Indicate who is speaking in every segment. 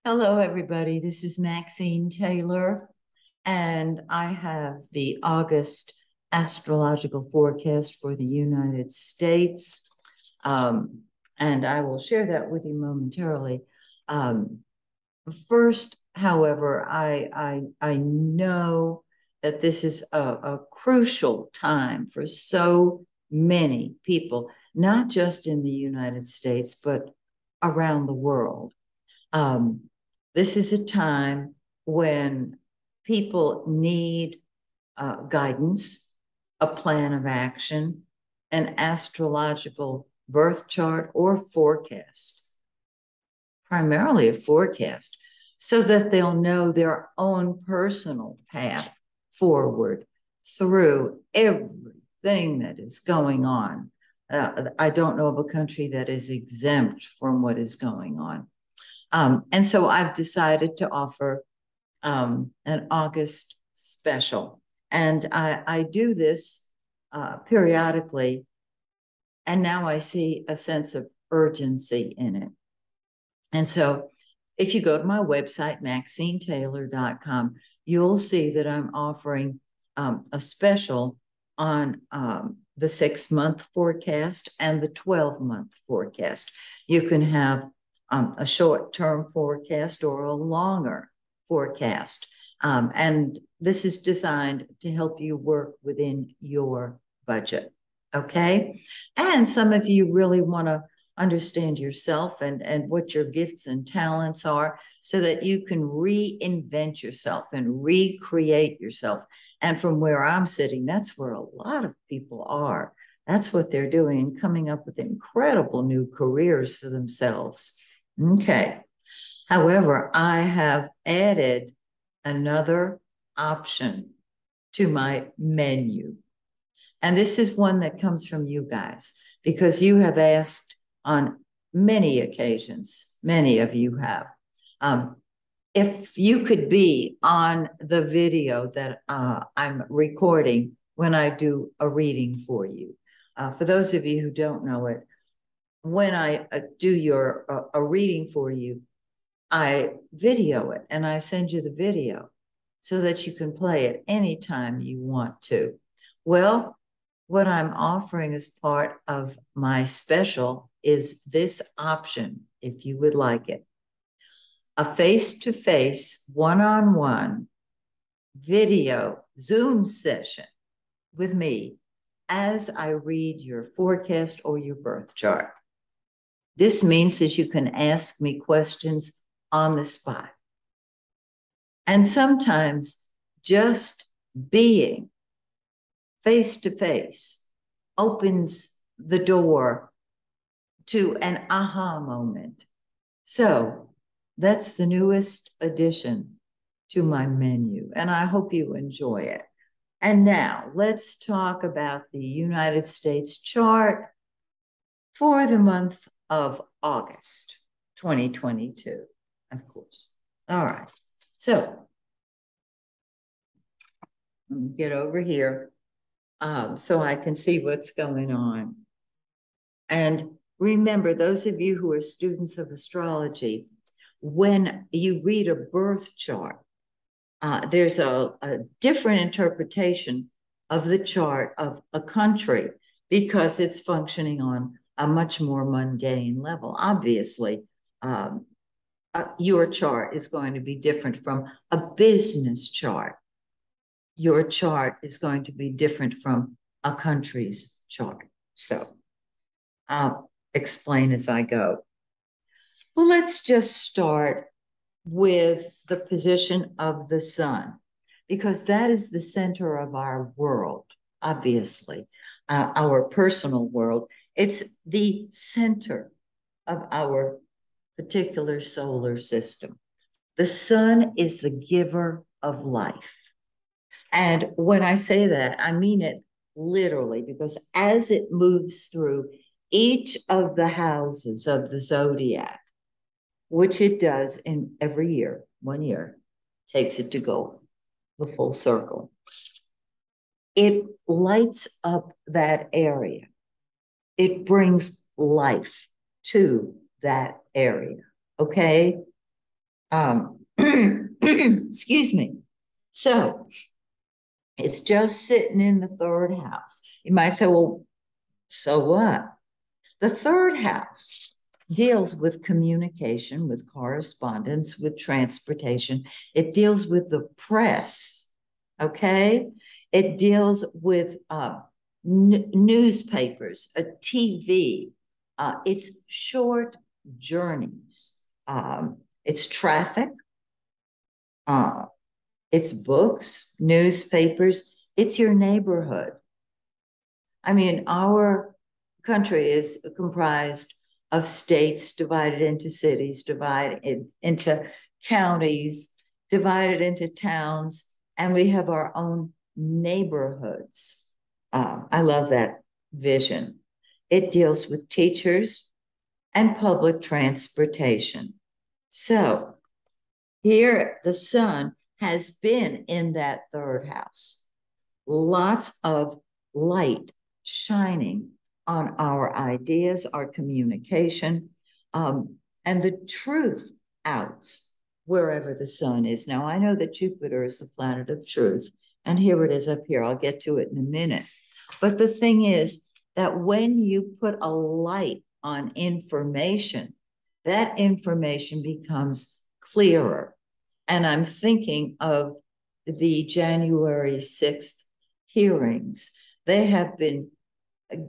Speaker 1: Hello, everybody. This is Maxine Taylor, and I have the August astrological forecast for the United States. Um, and I will share that with you momentarily. Um, First, however, I know that this is a crucial time for so many people, not just in the United States, but around the world. Um, this is a time when people need guidance, a plan of action, an astrological birth chart or forecast, primarily a forecast, so that they'll know their own personal path forward through everything that is going on. I don't know of a country that is exempt from what is going on. And so I've decided to offer an August special. And I do this periodically. And now I see a sense of urgency in it. And so if you go to my website, MaxineTaylor.com, you'll see that I'm offering a special on the 6 month forecast and the 12-month forecast. You can have a short term forecast or a longer forecast. And this is designed to help you work within your budget. Okay. And some of you really want to understand yourself and what your gifts and talents are so that you can reinvent yourself and recreate yourself. And from where I'm sitting, that's where a lot of people are. That's what they're doing and coming up with incredible new careers for themselves. Okay. However, I have added another option to my menu. And this is one that comes from you guys because you have asked on many occasions, many of you have. Um, if you could be on the video that I'm recording when I do a reading for you. For those of you who don't know it, when I do a reading for you, I video it and I send you the video so that you can play it anytime you want to. Well, what I'm offering as part of my special is this option, if you would like it. A face-to-face, one-on-one video Zoom session with me as I read your forecast or your birth chart. This means that you can ask me questions on the spot. And sometimes just being face to face opens the door to an aha moment. So that's the newest addition to my menu, and I hope you enjoy it. And now let's talk about the United States chart for the month of August 2022, of course. All right. So let me get over here so I can see what's going on. And remember, those of you who are students of astrology, when you read a birth chart, there's a different interpretation of the chart of a country because it's functioning on a much more mundane level. Obviously, your chart is going to be different from a business chart. Your chart is going to be different from a country's chart. So I'll explain as I go. Well, let's just start with the position of the sun, because that is the center of our world, obviously, our personal world. It's the center of our particular solar system. The sun is the giver of life. And when I say that, I mean it literally, because as it moves through each of the houses of the zodiac, which it does in every year, 1 year, takes it to go the full circle. It lights up that area. It brings life to that area. Okay. Excuse me. So it's just sitting in the third house. You might say, well, so what? The third house deals with communication, with correspondence, with transportation. It deals with the press, okay? It deals with newspapers, a TV. It's short journeys. It's traffic. Uh, it's books, newspapers. It's your neighborhood. I mean, our country is comprised of states divided into cities, divided into counties, divided into towns, and we have our own neighborhoods. I love that vision. It deals with teachers and public transportation. So here the sun has been in that third house. Lots of light shining on our ideas, our communication, and the truth out wherever the sun is. Now, I know that Jupiter is the planet of truth, and here it is up here. I'll get to it in a minute. But the thing is that when you put a light on information, that information becomes clearer. And I'm thinking of the January 6th hearings. They have been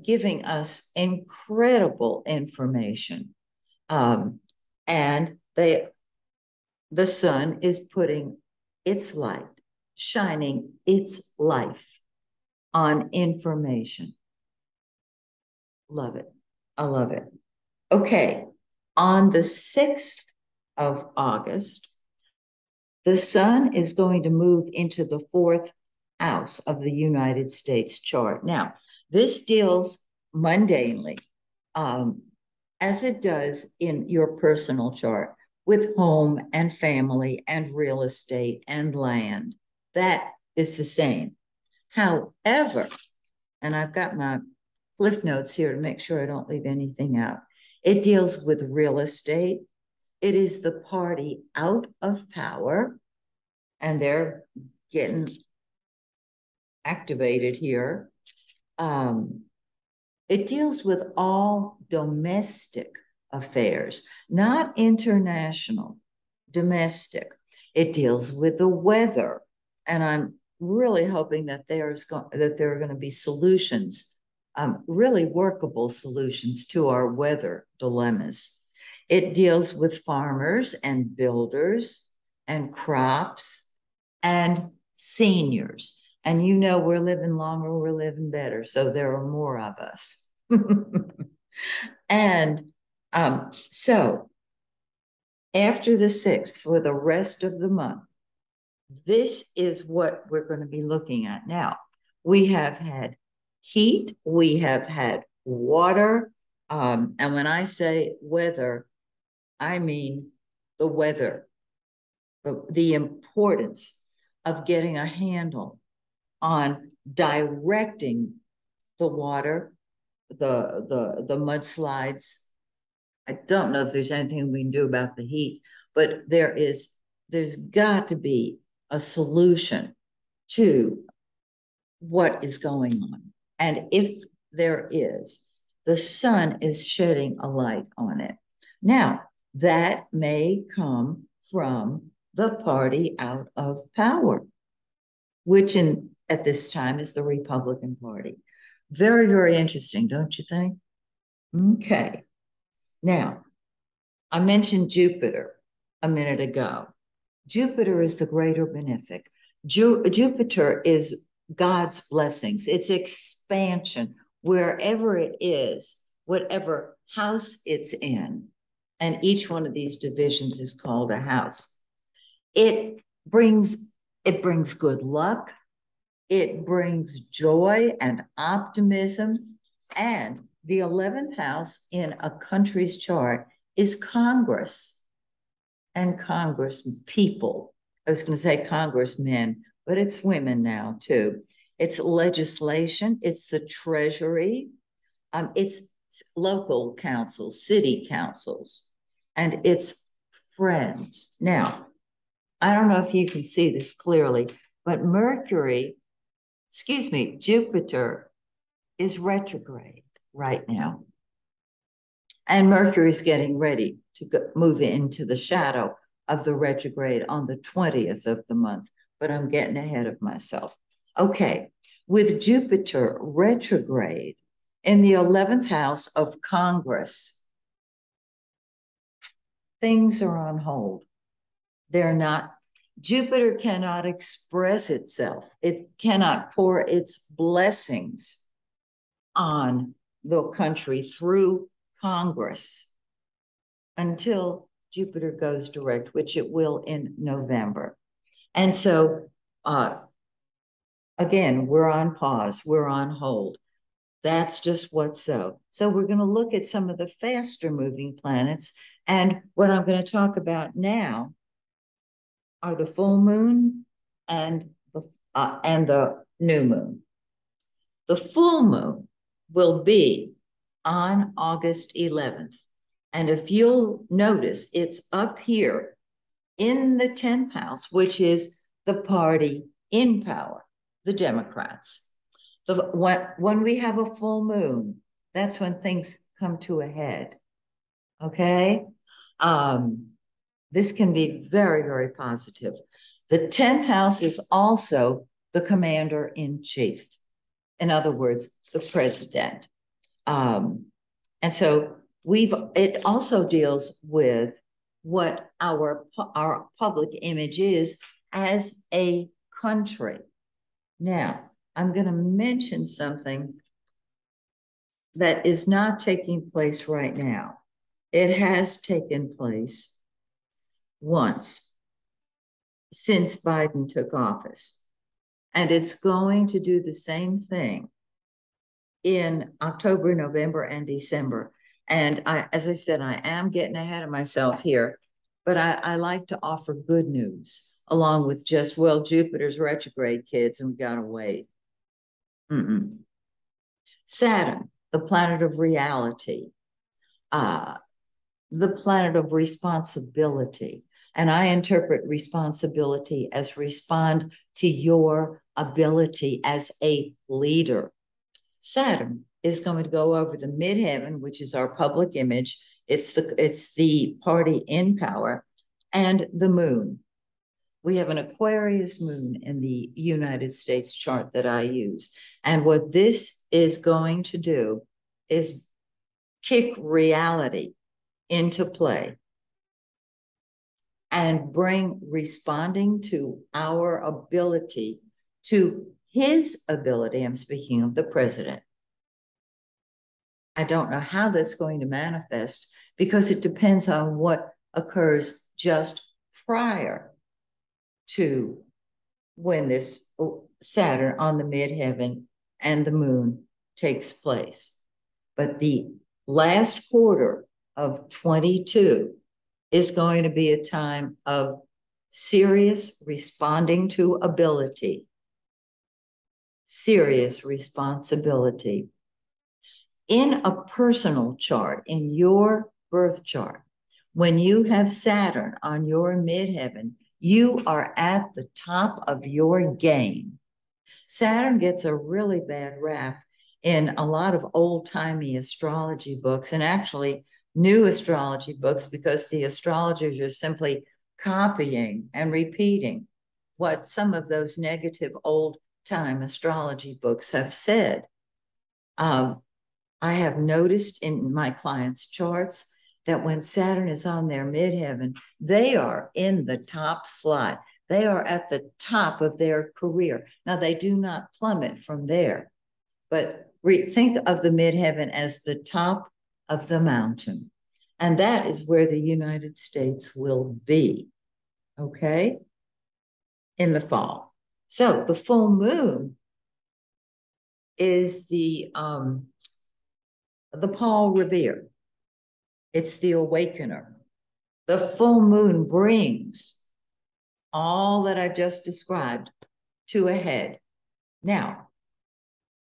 Speaker 1: giving us incredible information. And the sun is putting its light, shining its life on information. Love it. I love it. Okay. On the 6th of August, the sun is going to move into the fourth house of the United States chart. Now, this deals mundanely, as it does in your personal chart, with home and family and real estate and land. That is the same. However, and I've got my Cliff Notes here to make sure I don't leave anything out. It deals with real estate. It is the party out of power, and they're getting activated here. It deals with all domestic affairs, not international, domestic. It deals with the weather, and I'm really hoping that there are going to be solutions, really workable solutions to our weather dilemmas. It deals with farmers and builders and crops and seniors. And you know, we're living longer, we're living better. So there are more of us. And so after the 6th, for the rest of the month, this is what we're going to be looking at. Now, we have had heat, we have had water. And when I say weather, I mean the weather, the importance of getting a handle on directing the water, the mudslides. I don't know if there's anything we can do about the heat, but there's got to be a solution to what is going on. And if there is, the sun is shedding a light on it. Now, that may come from the party out of power, which at this time is the Republican Party. Very, very interesting, don't you think? Okay. Now, I mentioned Jupiter a minute ago. Jupiter is the greater benefic. Jupiter is God's blessings. It's expansion wherever it is, whatever house it's in. And each one of these divisions is called a house. It brings good luck. It brings joy and optimism. And the 11th house in a country's chart is Congress and Congress people. I was going to say congressmen, but it's women now too. It's legislation. It's the treasury. It's local councils, city councils, and it's friends. Now, I don't know if you can see this clearly, but Jupiter is retrograde right now. And Mercury is getting ready to move into the shadow of the retrograde on the 20th of the month, but I'm getting ahead of myself. Okay, with Jupiter retrograde in the 11th house of Congress, things are on hold. They're not, Jupiter cannot express itself. It cannot pour its blessings on the country through Congress until Jupiter goes direct, which it will in November. And so, again, we're on pause, we're on hold. That's just what's so. So we're going to look at some of the faster moving planets. And what I'm going to talk about now are the full moon and the new moon. The full moon will be on August 11th. And if you'll notice, it's up here in the 10th house, which is the party in power, the Democrats. When we have a full moon, that's when things come to a head. Okay? This can be very, very positive. The 10th house is also the commander-in-chief. In other words, the president. And so it also deals with what our public image is as a country. Now, I'm going to mention something that is not taking place right now. It has taken place once since Biden took office, and it's going to do the same thing in October, November, and December. And as I said, I am getting ahead of myself here, but I like to offer good news along with just, well, Jupiter's retrograde, kids, and we got to wait. Saturn, the planet of reality, the planet of responsibility. And I interpret responsibility as respond to your ability as a leader. Saturn is going to go over the midheaven, which is our public image. It's the party in power, and the moon. We have an Aquarius moon in the United States chart that I use. And what this is going to do is kick reality into play and bring responding to our ability, to his ability. I'm speaking of the president. I don't know how that's going to manifest because it depends on what occurs just prior to when this Saturn on the midheaven and the moon takes place. But the last quarter of 22 is going to be a time of serious responding to ability, serious responsibility. In a personal chart, in your birth chart, when you have Saturn on your midheaven, you are at the top of your game. Saturn gets a really bad rap in a lot of old-timey astrology books, and actually new astrology books, because the astrologers are simply copying and repeating what some of those negative old-time astrology books have said. I have noticed in my clients' charts that when Saturn is on their midheaven, they are in the top slot. They are at the top of their career. Now, they do not plummet from there, but think of the midheaven as the top of the mountain. And that is where the United States will be, okay, in the fall. So the full moon is the Paul Revere. It's the awakener. The full moon brings all that I just described to a head. Now,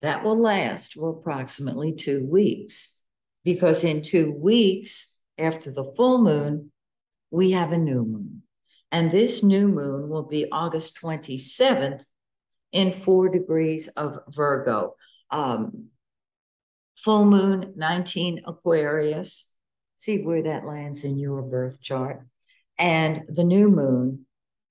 Speaker 1: that will last for approximately 2 weeks, because in 2 weeks after the full moon, we have a new moon. And this new moon will be August 27th in 4 degrees of Virgo. Full moon, 19 Aquarius. See where that lands in your birth chart. And the new moon,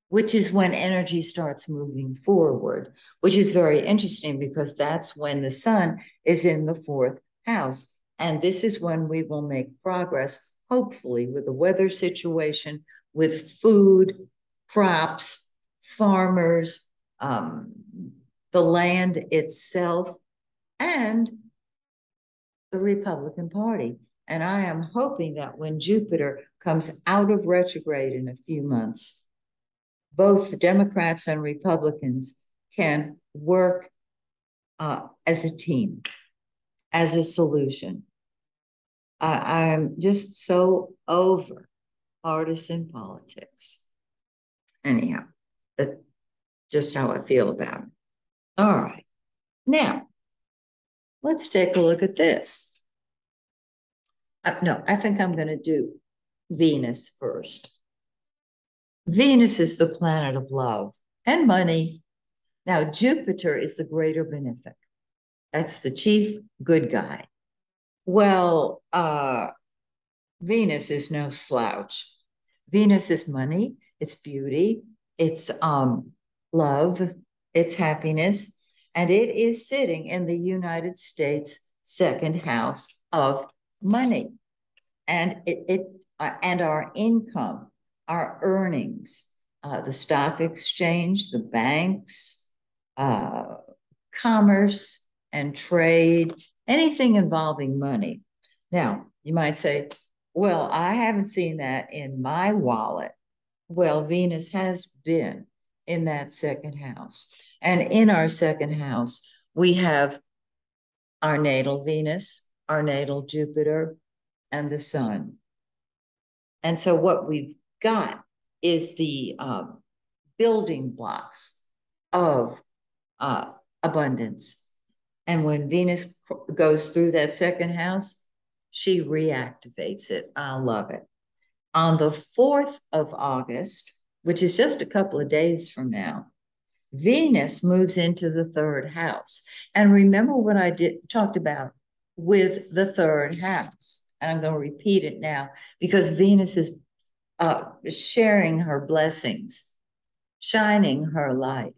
Speaker 1: which is when energy starts moving forward, which is very interesting because that's when the sun is in the 4th house. And this is when we will make progress, hopefully, with the weather situation, with food, crops, farmers, the land itself, and the Republican Party. And I am hoping that when Jupiter comes out of retrograde in a few months, both the Democrats and Republicans can work as a team, as a solution. I'm just so over partisan politics. Anyhow, that's just how I feel about it. All right. Now, let's take a look at this. No, I think I'm going to do Venus first. Venus is the planet of love and money. Now, Jupiter is the greater benefic. That's the chief good guy. Well, Venus is no slouch. Venus is money, it's beauty, it's love, it's happiness, and it is sitting in the United States' 2nd house of money. And and our income, our earnings, the stock exchange, the banks, commerce and trade, anything involving money. Now, you might say, well, I haven't seen that in my wallet. Well, Venus has been in that 2nd house. And in our 2nd house, we have our natal Venus, our natal Jupiter, and the sun. And so what we've got is the building blocks of abundance. And when Venus goes through that 2nd house, she reactivates it. I love it. On the 4th of August, which is just a couple of days from now, Venus moves into the 3rd house. And remember what I talked about with the 3rd house. And I'm going to repeat it now because Venus is sharing her blessings, shining her light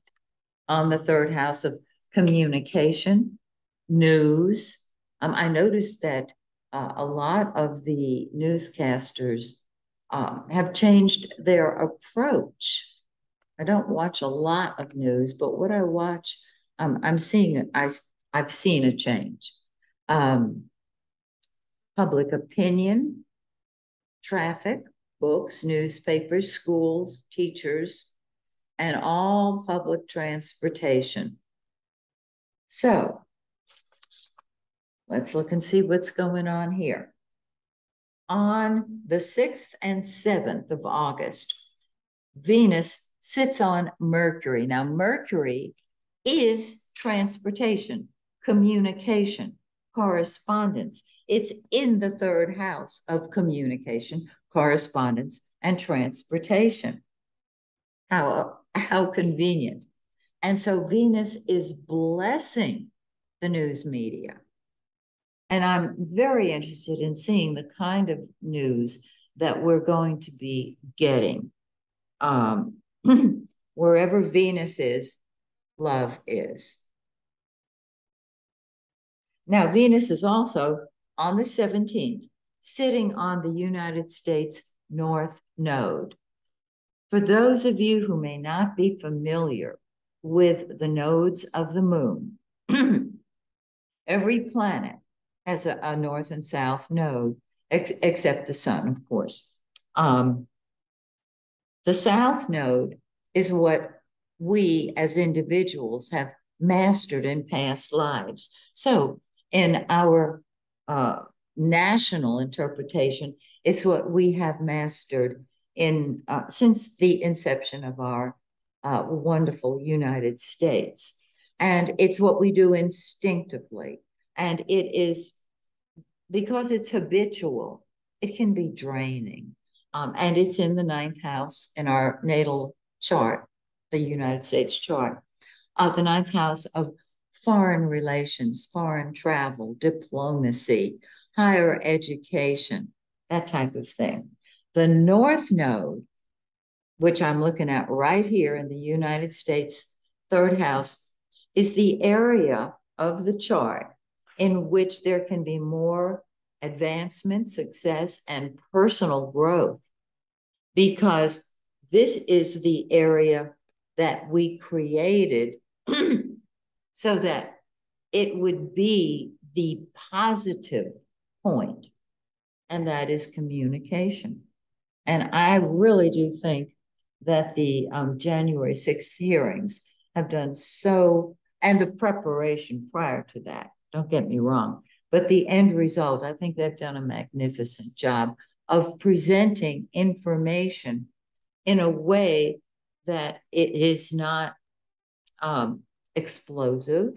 Speaker 1: on the 3rd house of communication, news. I noticed that a lot of the newscasters have changed their approach. I don't watch a lot of news, but what I watch, I'm seeing it. I've seen a change. Public opinion, traffic, books, newspapers, schools, teachers, and all public transportation. So let's look and see what's going on here. On the 6th and 7th of August, Venus sits on Mercury. Now, Mercury is transportation, communication, correspondence. It's in the 3rd house of communication, correspondence, and transportation. How convenient. And so Venus is blessing the news media. And I'm very interested in seeing the kind of news that we're going to be getting. Wherever Venus is, love is. Now, Venus is also on the 17th, sitting on the United States North Node. For those of you who may not be familiar with the nodes of the moon, every planet has a north and south node, except the sun, of course. The south node is what we as individuals have mastered in past lives. So in our national interpretation, it's what we have mastered in since the inception of our wonderful United States. And it's what we do instinctively. And it is, because it's habitual, it can be draining. And it's in the ninth house in our natal chart, the United States chart. The ninth house of foreign relations, foreign travel, diplomacy, higher education, that type of thing. The North Node, which I'm looking at right here in the United States third house, is the area of the chart in which there can be more advancement, success, and personal growth, because this is the area that we created so that it would be the positive point, and that is communication. And I really do think that the January 6th hearings have done so, and the preparation prior to that, don't get me wrong, but the end result, I think they've done a magnificent job of presenting information in a way that it is not explosive,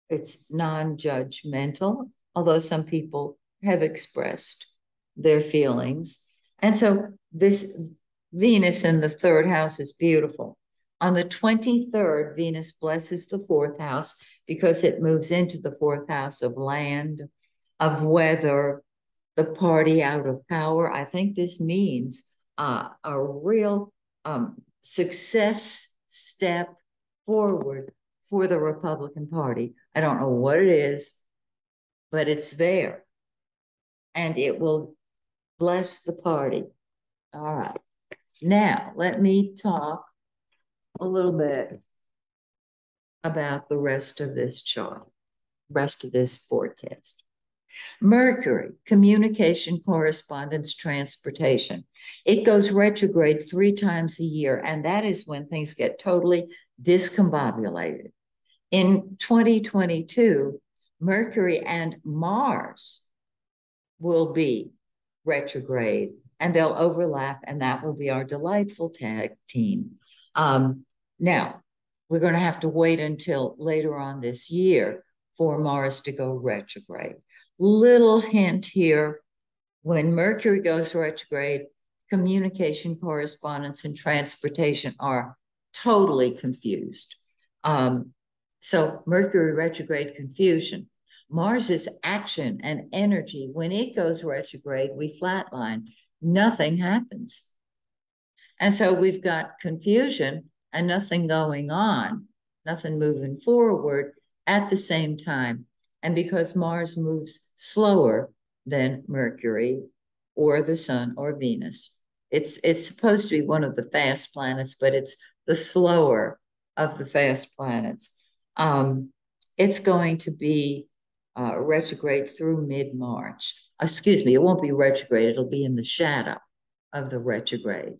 Speaker 1: it's non-judgmental, although some people have expressed their feelings. And so this Venus in the third house is beautiful. On the 23rd, Venus blesses the fourth house because it moves into the fourth house of land, of weather, the party out of power. I think this means a real success step forward for the Republican Party. I don't know what it is, but it's there. And it will bless the party. All right. Now, let me talk a little bit about the rest of this chart, rest of this forecast. Mercury, communication, correspondence, transportation. It goes retrograde 3 times a year, and that is when things get totally discombobulated. In 2022, Mercury and Mars will be retrograde, and they'll overlap, and that will be our delightful tag team. Now, we're going to have to wait until later on this year for Mars to go retrograde. Little hint here, when Mercury goes retrograde, communication, correspondence, and transportation are totally confused. So Mercury retrograde confusion. Mars is action and energy. When it goes retrograde, we flatline. Nothing happens. And so we've got confusion and nothing going on, nothing moving forward at the same time. And because Mars moves slower than Mercury or the Sun or Venus, it's supposed to be one of the fast planets, but it's the slower of the fast planets. It's going to be retrograde through mid-March. Excuse me, it won't be retrograde. It'll be in the shadow of the retrograde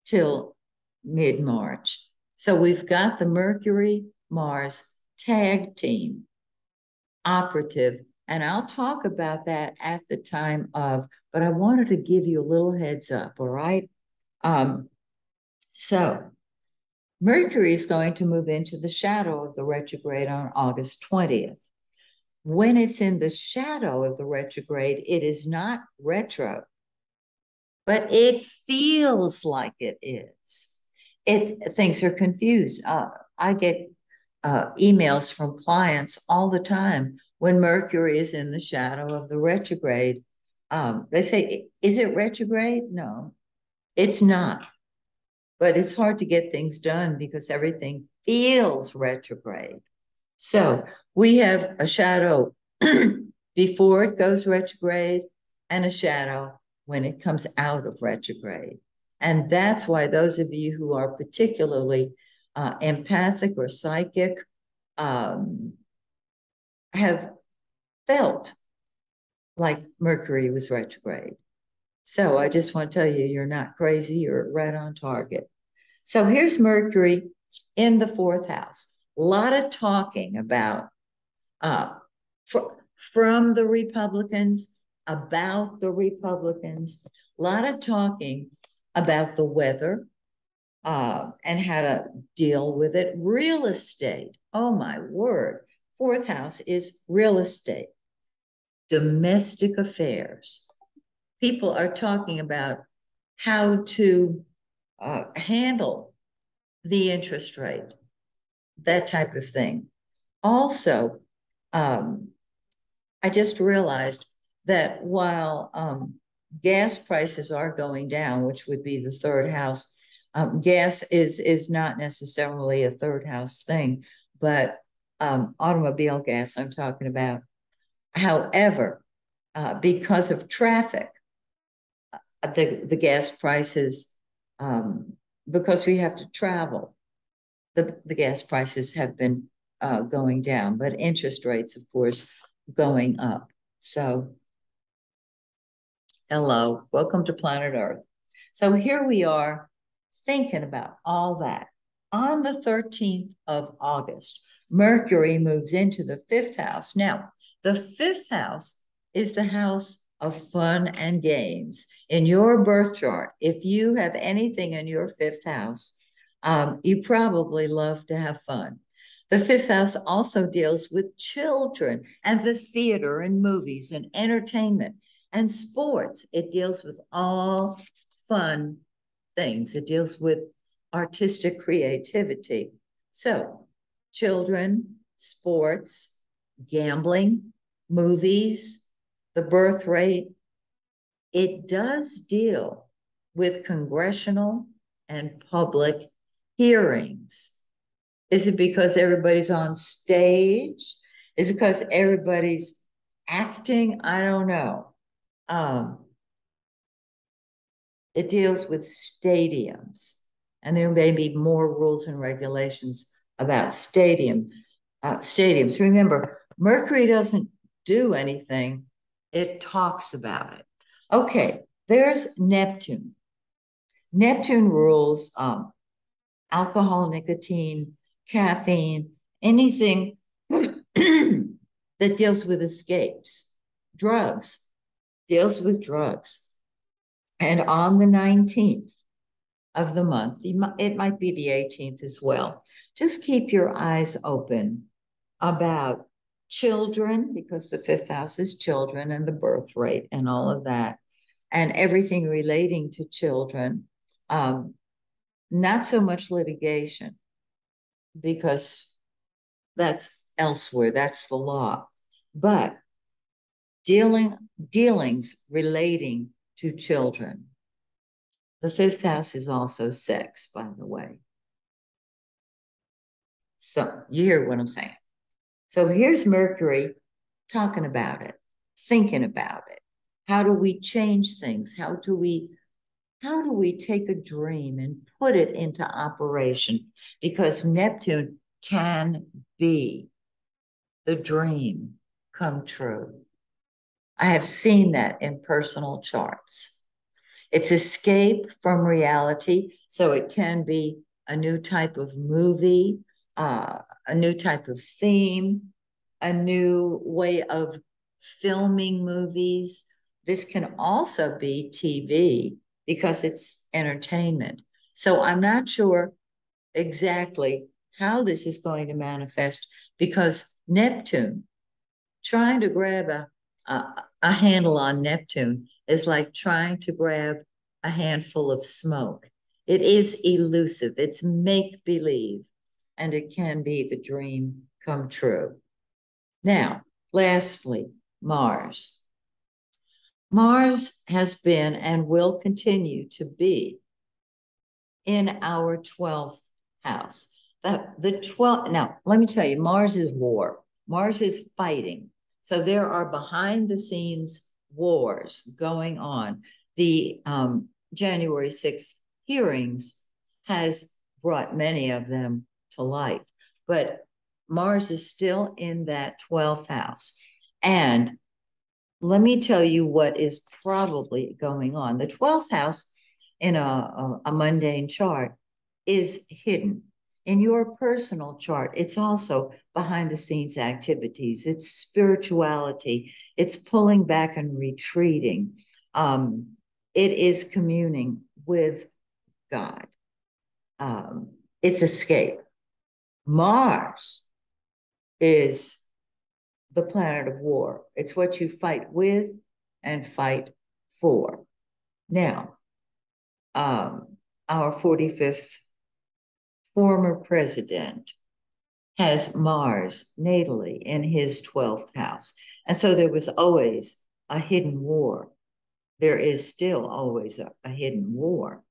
Speaker 1: till mid-March. So we've got the Mercury-Mars tag team operative, and I'll talk about that at the time of, but I wanted to give you a little heads up, all right? So Mercury is going to move into the shadow of the retrograde on August 20th. When it's in the shadow of the retrograde, it is not retro, but it feels like it is. Things are confused. I get emails from clients all the time when Mercury is in the shadow of the retrograde. They say, is it retrograde? No, it's not. But it's hard to get things done because everything feels retrograde. So we have a shadow before it goes retrograde and a shadow when it comes out of retrograde. And that's why those of you who are particularly empathic or psychic have felt like Mercury was retrograde. So I just want to tell you, you're not crazy, you're right on target. So here's Mercury in the fourth house. A lot of talking about from the Republicans, about the Republicans, a lot of talking about the weather and how to deal with it. Real estate, oh my word. Fourth house is real estate, domestic affairs, people are talking about how to handle the interest rate, that type of thing. Also, I just realized that while gas prices are going down, which would be the third house, gas is not necessarily a third house thing, but automobile gas I'm talking about. However, because of traffic, the gas prices, because we have to travel, the gas prices have been going down, but interest rates, of course, going up. So, hello, welcome to planet Earth. So here we are thinking about all that. On the 13th of August, Mercury moves into the fifth house. Now, the fifth house is the house of fun and games. In your birth chart, if you have anything in your fifth house, you probably love to have fun. The fifth house also deals with children and the theater and movies and entertainment and sports. It deals with all fun things. It deals with artistic creativity. So, children, sports, gambling, movies, the birth rate. It does deal with congressional and public hearings. Is it because everybody's on stage? Is it because everybody's acting? I don't know. It deals with stadiums, and there may be more rules and regulations about stadiums. Remember, Mercury doesn't do anything, it talks about it. Okay, there's Neptune. Neptune rules alcohol, nicotine, caffeine, anything that deals with escapes. Drugs, deals with drugs. And on the 19th of the month, it might be the 18th as well, just keep your eyes open about children, because the fifth house is children and the birth rate and all of that, and everything relating to children. Not so much litigation, because that's elsewhere, that's the law, but dealings relating to children. The fifth house is also sex, by the way. So you hear what I'm saying. So here's Mercury talking about it, thinking about it. How do we change things? How do we take a dream and put it into operation? Because Neptune can be the dream come true. I have seen that in personal charts. It's escape from reality. So it can be a new type of movie, a new type of theme, a new way of filming movies. This can also be TV because it's entertainment. So I'm not sure exactly how this is going to manifest, because Neptune, trying to grab a handle on Neptune is like trying to grab a handful of smoke. It is elusive, it's make believe, and it can be the dream come true. Now, lastly, Mars. Mars has been and will continue to be in our 12th house. The 12th, now, let me tell you, Mars is war. Mars is fighting. So there are behind the scenes wars going on. The January 6th hearings has brought many of them to light, but Mars is still in that 12th house. And let me tell you what is probably going on. The 12th house in a mundane chart is hidden. In your personal chart, it's also behind the scenes activities. It's spirituality. It's pulling back and retreating. It is communing with God. It's escape. Mars is the planet of war. It's what you fight with and fight 4. Now, our 45th former president has Mars natally in his 12th house. And so there was always a hidden war. There is still always a hidden war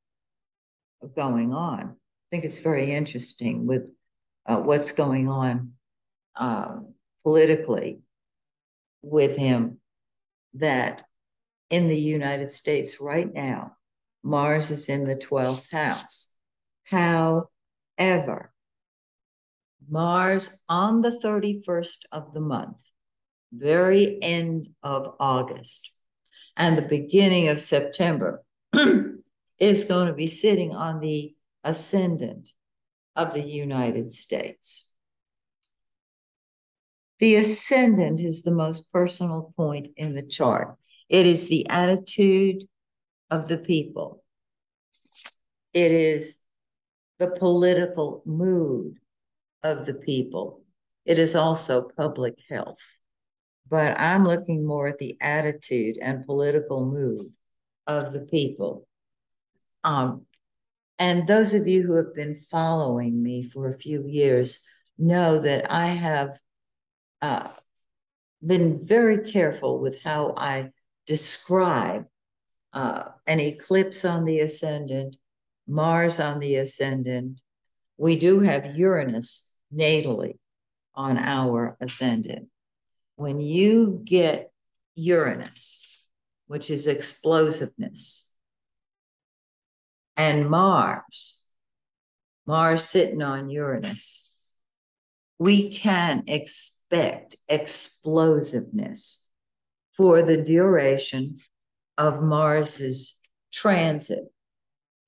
Speaker 1: going on. I think it's very interesting with what's going on politically with him, that in the United States right now, Mars is in the 12th house. However, Mars on the 31st of the month, very end of August, and the beginning of September is going to be sitting on the ascendant of the United States. The ascendant is the most personal point in the chart. It is the attitude of the people. It is the political mood of the people. It is also public health. But I'm looking more at the attitude and political mood of the people. And those of you who have been following me for a few years know that I have been very careful with how I describe an eclipse on the ascendant, Mars on the ascendant. We do have Uranus natally on our ascendant. When you get Uranus, which is explosiveness, and Mars sitting on Uranus, we can expect explosiveness for the duration of Mars's transit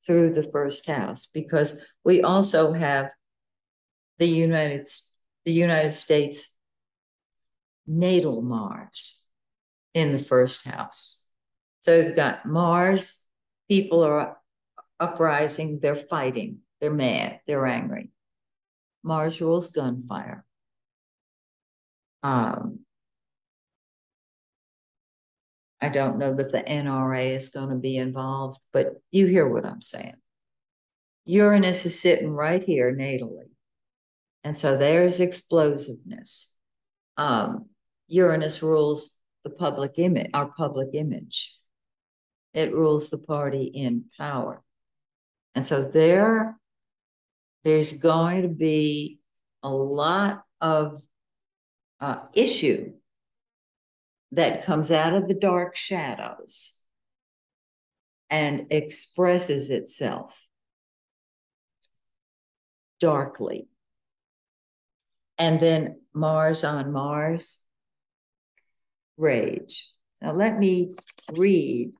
Speaker 1: through the first house, because we also have the United States natal Mars in the first house. So you've got Mars, people are uprising, they're fighting, they're mad, they're angry. Mars rules gunfire. I don't know that the NRA is going to be involved, but you hear what I'm saying. Uranus is sitting right here natally. And so there's explosiveness. Uranus rules the public image, our public image. It rules the party in power. And so there's going to be a lot of issue that comes out of the dark shadows and expresses itself darkly. And then Mars on Mars, rage. Now let me read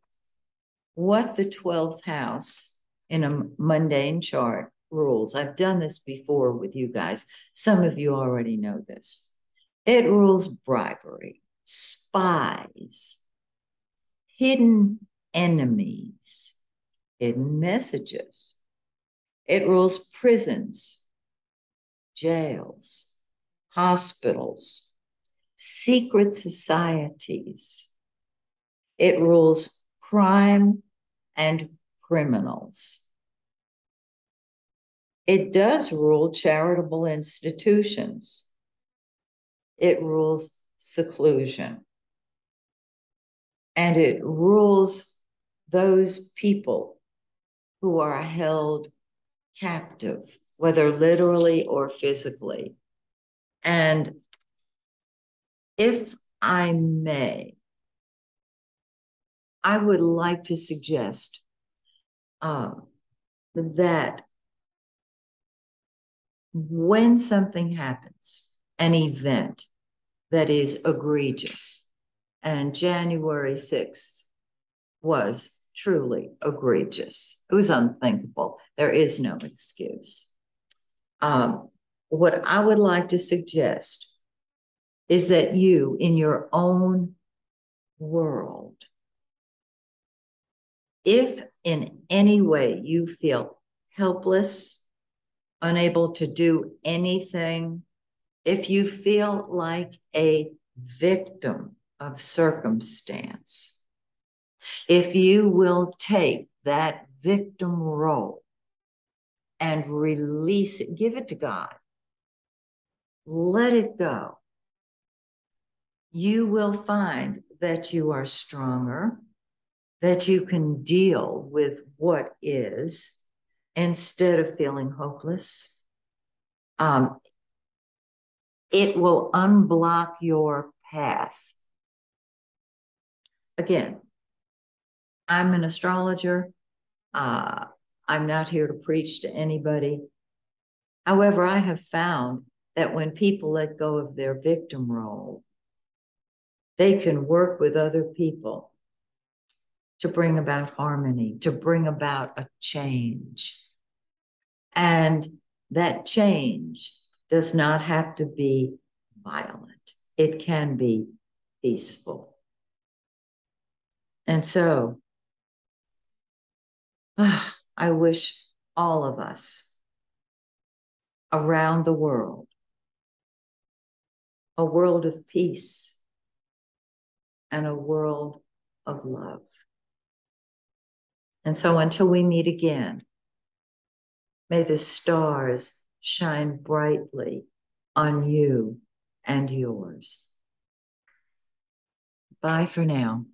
Speaker 1: what the 12th house in a mundane chart rules. I've done this before with you guys. Some of you already know this. It rules bribery, spies, hidden enemies, hidden messages. It rules prisons, jails, hospitals, secret societies. It rules crime and criminals. It does rule charitable institutions. It rules seclusion. And it rules those people who are held captive, whether literally or physically. And if I may, I would like to suggest that when something happens, an event that is egregious, and January 6th was truly egregious. It was unthinkable. There is no excuse. What I would like to suggest is that you, in your own world, if in any way you feel helpless, unable to do anything, if you feel like a victim of circumstance, If you will take that victim role and release it, give it to God, let it go, you will find that you are stronger, that you can deal with what is instead of feeling hopeless. It will unblock your path. Again, I'm an astrologer. I'm not here to preach to anybody. However, I have found that when people let go of their victim role, they can work with other people to bring about harmony, to bring about a change. And that change does not have to be violent. It can be peaceful. And so, I wish all of us around the world a world of peace and a world of love. And so until we meet again, may the stars shine brightly on you and yours. Bye for now.